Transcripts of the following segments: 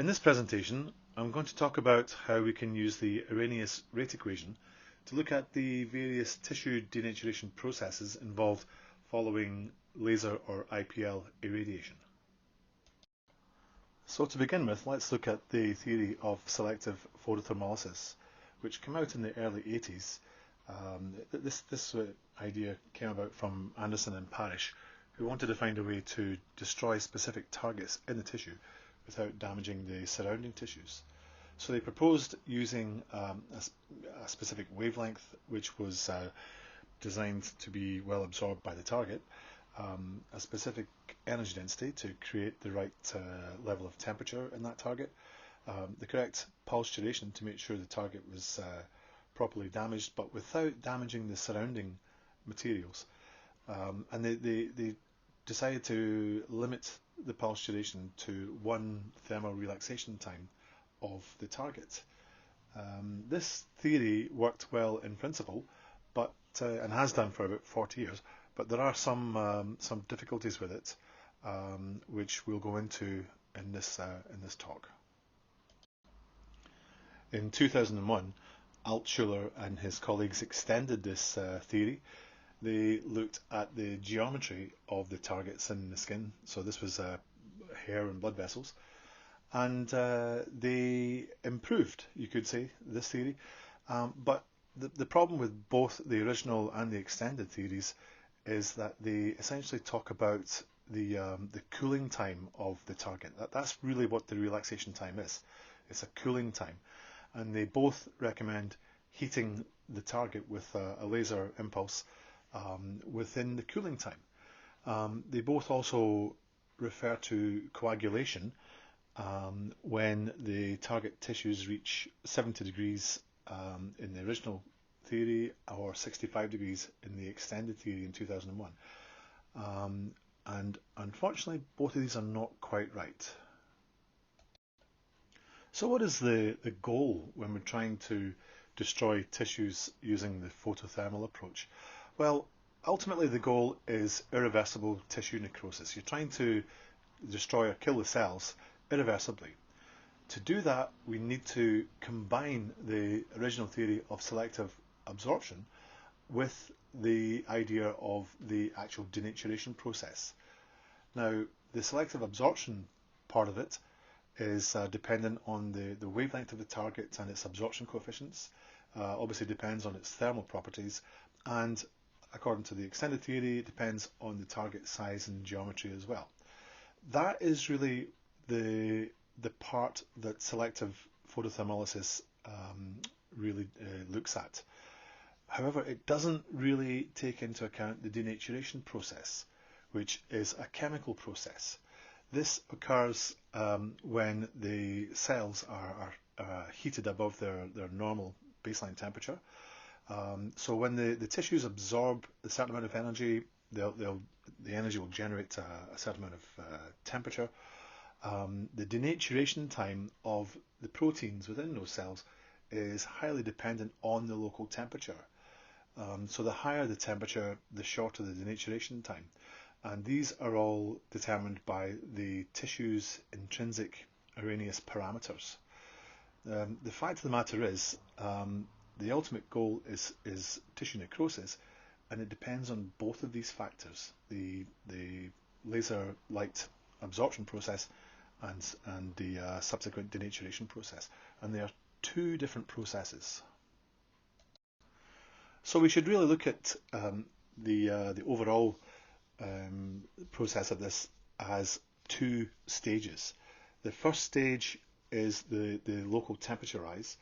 In this presentation, I'm going to talk about how we can use the Arrhenius rate equation to look at the various tissue denaturation processes involved following laser or IPL irradiation. So to begin with, let's look at the theory of selective photothermolysis, which came out in the early 80s. This idea came about from Anderson and Parrish, who wanted to find a way to destroy specific targets in the tissue without damaging the surrounding tissues. So they proposed using a specific wavelength which was designed to be well absorbed by the target, a specific energy density to create the right level of temperature in that target, the correct pulse duration to make sure the target was properly damaged but without damaging the surrounding materials. And they decided to limit the pulse duration to 1 thermal relaxation time of the target. This theory worked well in principle, but and has done for about 40 years, but there are some difficulties with it, which we'll go into in this talk. In 2001, Altschuler and his colleagues extended this theory. They looked at the geometry of the targets in the skin, so this was hair and blood vessels, and they improved, you could say, this theory. But the problem with both the original and the extended theories is that they essentially talk about the cooling time of the target. That's really what the relaxation time is. It's a cooling time, and they both recommend heating the target with a laser impulse within the cooling time. They both also refer to coagulation when the target tissues reach 70 degrees in the original theory or 65 degrees in the extended theory in 2001. And unfortunately, both of these are not quite right. So what is the goal when we're trying to destroy tissues using the photothermal approach? Well, ultimately the goal is irreversible tissue necrosis. You're trying to destroy or kill the cells irreversibly. To do that, we need to combine the original theory of selective absorption with the idea of the actual denaturation process. Now, the selective absorption part of it is dependent on the wavelength of the target and its absorption coefficients. Obviously depends on its thermal properties, and according to the extended theory, it depends on the target size and geometry as well. That is really the part that selective photothermolysis really looks at. However, it doesn't really take into account the denaturation process, which is a chemical process. This occurs when the cells are heated above their normal baseline temperature. So when the tissues absorb a certain amount of energy, the energy will generate a certain amount of temperature. The denaturation time of the proteins within those cells is highly dependent on the local temperature. So the higher the temperature, the shorter the denaturation time. And these are all determined by the tissue's intrinsic Arrhenius parameters. The fact of the matter is, the ultimate goal is tissue necrosis, and it depends on both of these factors, the laser light absorption process and the subsequent denaturation process. And they are two different processes. So we should really look at the overall process of this as two stages. The first stage is the local temperature rise,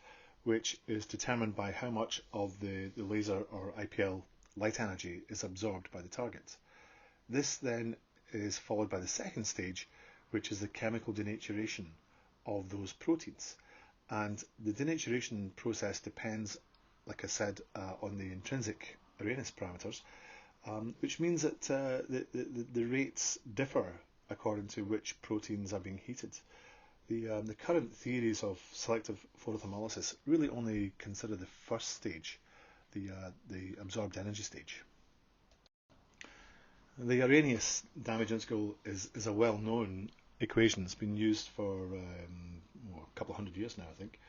which is determined by how much of the laser or IPL light energy is absorbed by the target. This then is followed by the second stage, which is the chemical denaturation of those proteins. And the denaturation process depends, like I said, on the intrinsic Arrhenius parameters, which means that the rates differ according to which proteins are being heated. The current theories of selective photothermolysis really only consider the first stage, the absorbed energy stage. The Arrhenius damage integral is a well-known equation. It's been used for couple of hundred years now, I think,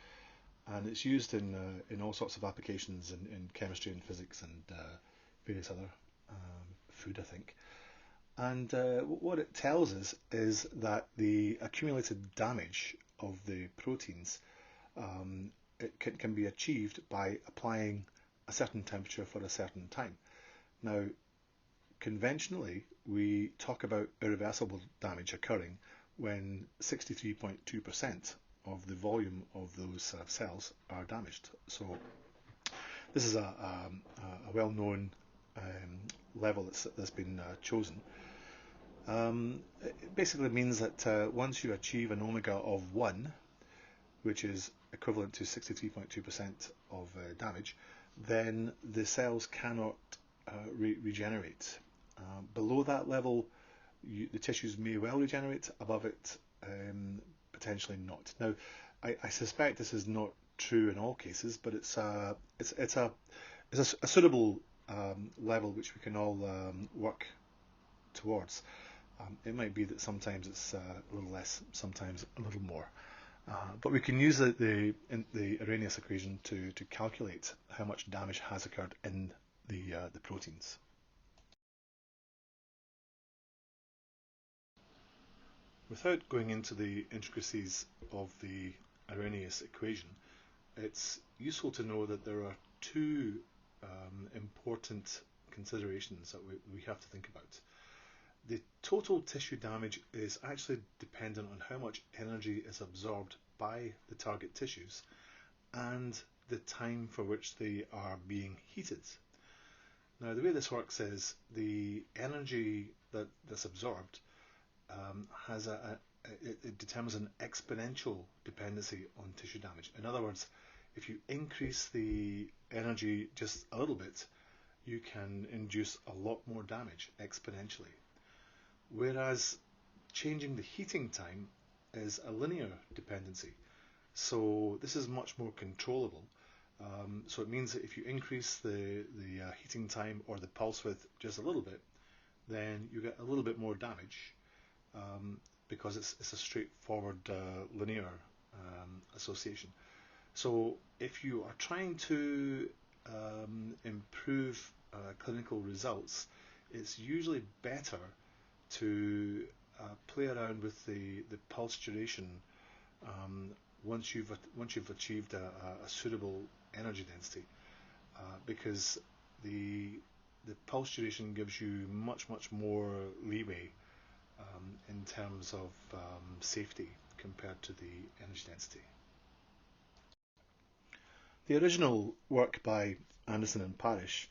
and it's used in all sorts of applications in chemistry and physics and various other food, I think. And what it tells us is that the accumulated damage of the proteins can be achieved by applying a certain temperature for a certain time. Now, conventionally, we talk about irreversible damage occurring when 63.2% of the volume of those cells are damaged. So this is a well-known level that's been chosen. It basically means that once you achieve an omega of 1, which is equivalent to 63.2% of damage, then the cells cannot regenerate. Below that level, the tissues may well regenerate. Above it, potentially not. Now, I suspect this is not true in all cases, but it's a suitable level which we can all work towards. It might be that sometimes it's a little less, sometimes a little more. But we can use the Arrhenius equation to calculate how much damage has occurred in the proteins. Without going into the intricacies of the Arrhenius equation, it's useful to know that there are two important considerations that we have to think about. The total tissue damage is actually dependent on how much energy is absorbed by the target tissues and the time for which they are being heated. Now, the way this works is the energy that's absorbed it determines an exponential dependency on tissue damage. In other words, if you increase the energy just a little bit, you can induce a lot more damage exponentially. Whereas changing the heating time is a linear dependency. So this is much more controllable. So it means that if you increase the heating time or the pulse width just a little bit, then you get a little bit more damage because it's a straightforward linear association. So if you are trying to improve clinical results, it's usually better to play around with the pulse duration once you've achieved a suitable energy density, because the pulse duration gives you much more leeway in terms of safety compared to the energy density. The original work by Anderson and Parrish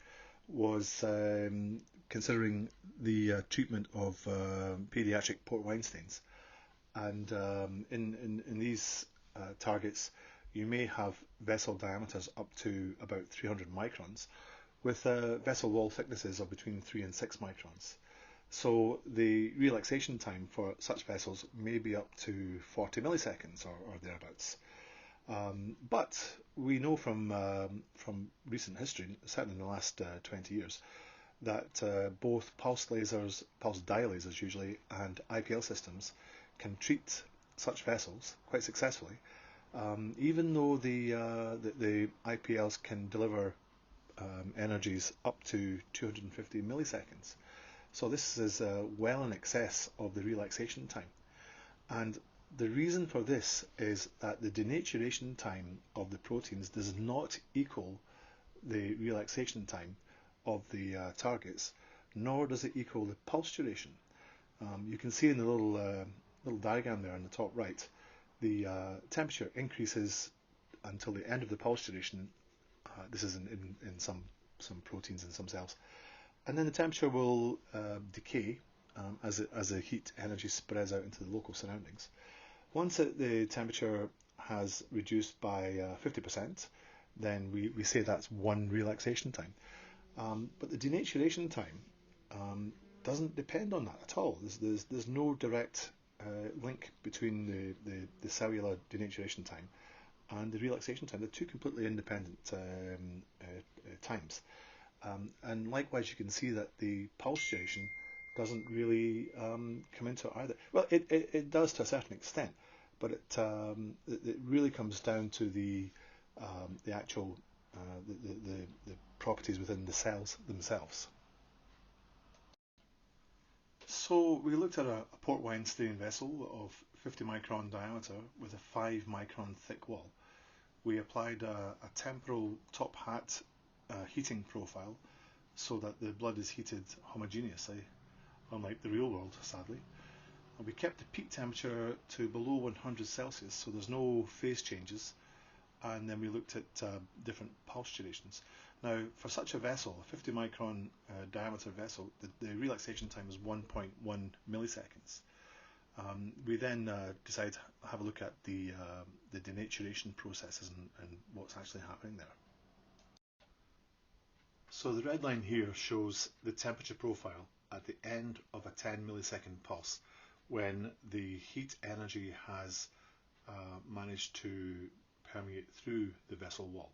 was considering the treatment of pediatric port wine stains, and in these targets you may have vessel diameters up to about 300 microns with vessel wall thicknesses of between 3 and 6 microns. So the relaxation time for such vessels may be up to 40 milliseconds or thereabouts. But we know from recent history, certainly in the last 20 years, that both pulse lasers, pulse dye lasers usually, and IPL systems can treat such vessels quite successfully, even though the IPLs can deliver energies up to 250 milliseconds. So this is well in excess of the relaxation time. And the reason for this is that the denaturation time of the proteins does not equal the relaxation time of the targets, nor does it equal the pulse duration. You can see in the little diagram there on the top right, the temperature increases until the end of the pulse duration. This is in some proteins in some cells. And then the temperature will decay as the heat energy spreads out into the local surroundings. Once the temperature has reduced by 50%, then we say that's one relaxation time. But the denaturation time doesn't depend on that at all. There's no direct link between the cellular denaturation time and the relaxation time. They're two completely independent times. And likewise, you can see that the pulse duration doesn't really come into it either. Well, it does to a certain extent, but it really comes down to the actual the properties within the cells themselves. So we looked at a port wine stain vessel of 50 micron diameter with a 5 micron thick wall. We applied a temporal top hat heating profile so that the blood is heated homogeneously, unlike the real world, sadly. And we kept the peak temperature to below 100 Celsius, so there's no phase changes. And then we looked at different pulse durations. Now, for such a vessel, a 50 micron diameter vessel, the relaxation time is 1.1 milliseconds. We then decided to have a look at the denaturation processes and what's actually happening there. So the red line here shows the temperature profile at the end of a 10 millisecond pulse when the heat energy has managed to permeate through the vessel wall.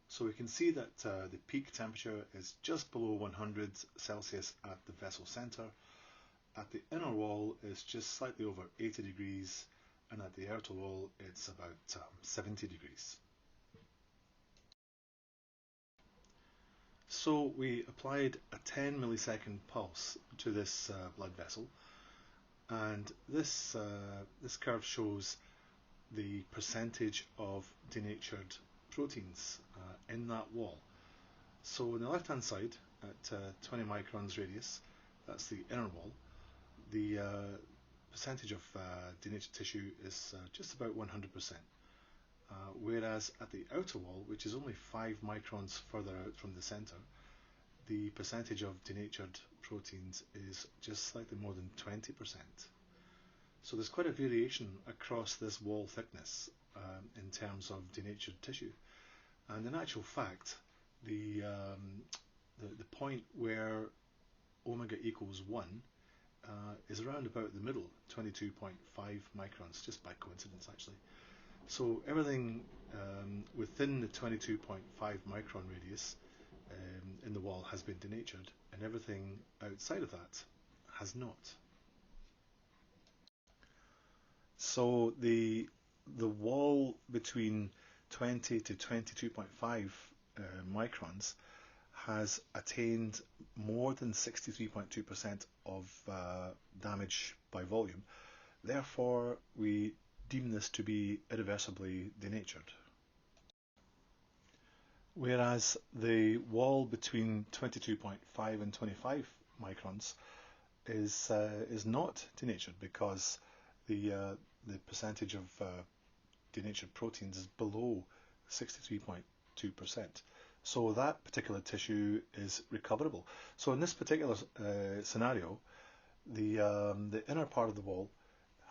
So we can see that the peak temperature is just below 100 Celsius at the vessel center. At the inner wall it's just slightly over 80 degrees, and at the outer wall it's about 70 degrees. So we applied a 10 millisecond pulse to this blood vessel, and this curve shows the percentage of denatured proteins in that wall. So on the left hand side, at 20 microns radius, that's the inner wall, the percentage of denatured tissue is just about 100%. Whereas at the outer wall, which is only 5 microns further out from the center, the percentage of denatured proteins is just slightly more than 20%. So there's quite a variation across this wall thickness in terms of denatured tissue. And in actual fact, the point where omega equals 1 is around about the middle, 22.5 microns, just by coincidence actually. So everything within the 22.5 micron radius in the wall has been denatured, and everything outside of that has not. So the wall between 20 to 22.5 microns has attained more than 63.2% of damage by volume. Therefore, we deem this to be irreversibly denatured. Whereas the wall between 22.5 and 25 microns is not denatured, because the percentage of denatured proteins is below 63.2%. So that particular tissue is recoverable. So in this particular scenario, the inner part of the wall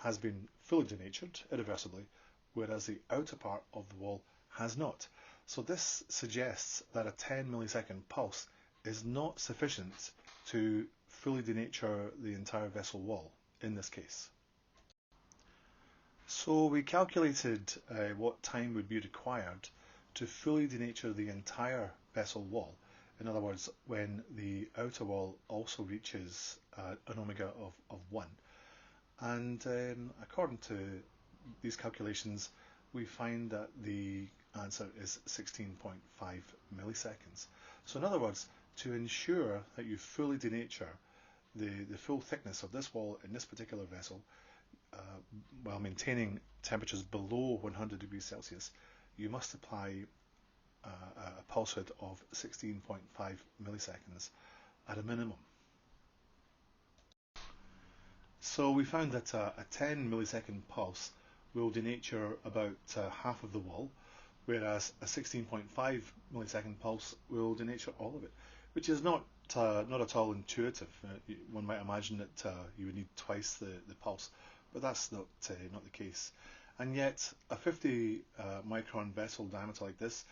has been fully denatured irreversibly, whereas the outer part of the wall has not. So this suggests that a 10 millisecond pulse is not sufficient to fully denature the entire vessel wall in this case. So we calculated what time would be required to fully denature the entire vessel wall. In other words, when the outer wall also reaches an omega of 1. And according to these calculations, we find that the answer is 16.5 milliseconds. So in other words, to ensure that you fully denature the full thickness of this wall in this particular vessel, while maintaining temperatures below 100 degrees Celsius, you must apply a pulse width of 16.5 milliseconds at a minimum. So we found that a 10 millisecond pulse will denature about half of the wall, whereas a 16.5 millisecond pulse will denature all of it, which is not at all intuitive. One might imagine that you would need twice the pulse, but that's not the case. And yet, a 50 micron vessel diameter like this,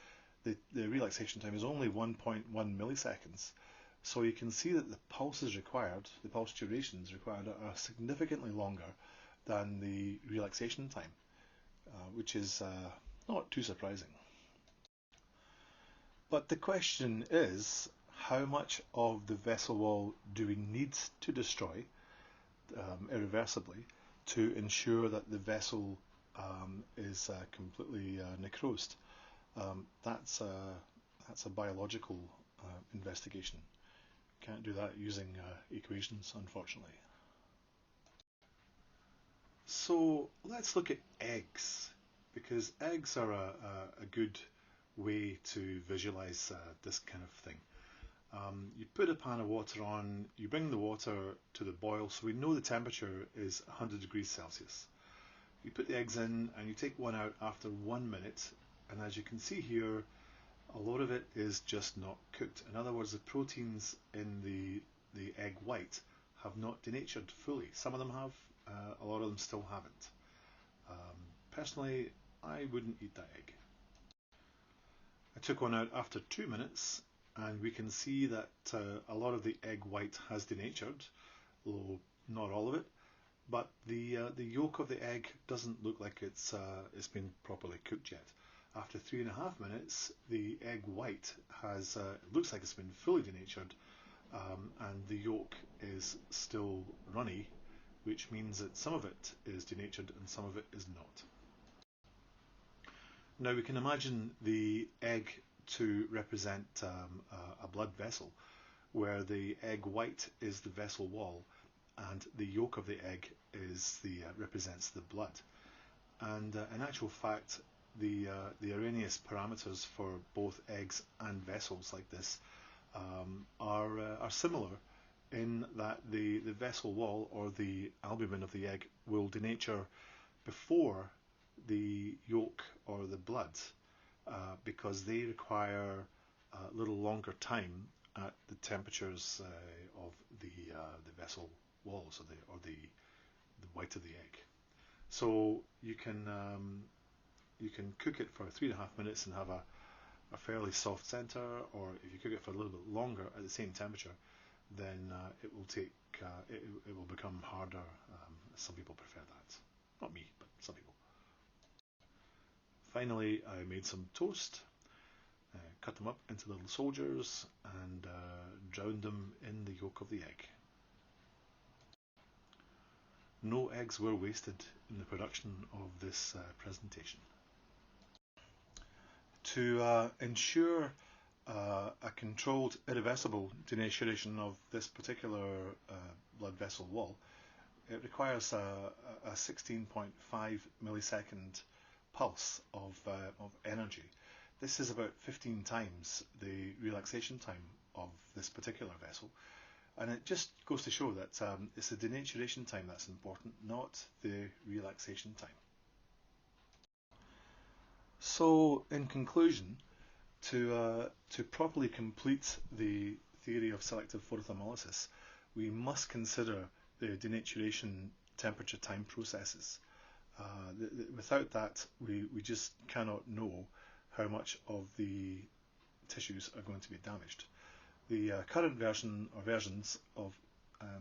the relaxation time is only 1.1 milliseconds. So you can see that the pulses required, the pulse durations required, are significantly longer than the relaxation time, which is not too surprising. But the question is, how much of the vessel wall do we need to destroy irreversibly to ensure that the vessel is completely necrosed. That's a biological investigation. Can't do that using equations, unfortunately. So let's look at eggs, because eggs are a good way to visualize this kind of thing. You put a pan of water on, you bring the water to the boil, so we know the temperature is 100 degrees Celsius. You put the eggs in and you take one out after 1 minute, and as you can see here, a lot of it is just not cooked. In other words, the proteins in the egg white have not denatured fully. Some of them have, a lot of them still haven't. Personally, I wouldn't eat that egg. I took one out after 2 minutes, and we can see that a lot of the egg white has denatured, although not all of it. But the yolk of the egg doesn't look like it's been properly cooked yet. After 3.5 minutes, the egg white has it looks like it's been fully denatured, and the yolk is still runny, which means that some of it is denatured and some of it is not. Now we can imagine the egg to represent a blood vessel, where the egg white is the vessel wall, and the yolk of the egg is represents the blood. And in actual fact, the Arrhenius parameters for both eggs and vessels like this are similar, in that the vessel wall, or the albumin of the egg, will denature before the yolk or the blood, because they require a little longer time at the temperatures of the vessel walls, or the white of the egg. So you can cook it for 3.5 minutes and have a fairly soft center, or if you cook it for a little bit longer at the same temperature, then it will become harder. Some people prefer that. Not me, but some people. Finally, I made some toast, cut them up into little soldiers, and drowned them in the yolk of the egg. No eggs were wasted in the production of this presentation. To ensure a controlled, irreversible denaturation of this particular blood vessel wall, it requires a 16.5 millisecond pulse of energy. This is about 15 times the relaxation time of this particular vessel, and it just goes to show that it's the denaturation time that's important, not the relaxation time. So, in conclusion, to properly complete the theory of selective photothermolysis, we must consider the denaturation temperature time processes. Without that, we just cannot know how much of the tissues are going to be damaged. The current version, or versions of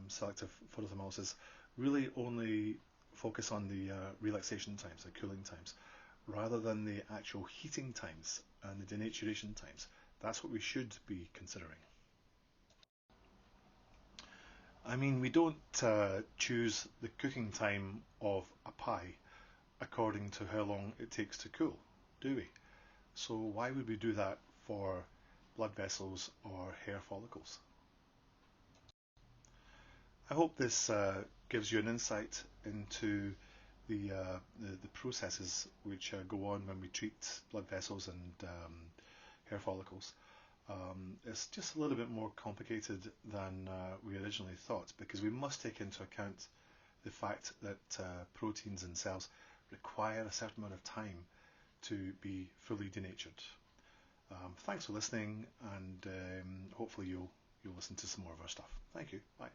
selective photothermolysis, really only focus on the relaxation times, the cooling times, rather than the actual heating times and the denaturation times. That's what we should be considering. I mean, we don't choose the cooking time of a pie according to how long it takes to cool, do we? So why would we do that for blood vessels or hair follicles? I hope this gives you an insight into the processes which go on when we treat blood vessels and hair follicles. It's just a little bit more complicated than we originally thought, because we must take into account the fact that proteins in cells require a certain amount of time to be fully denatured. Thanks for listening, and hopefully you'll listen to some more of our stuff. Thank you. Bye.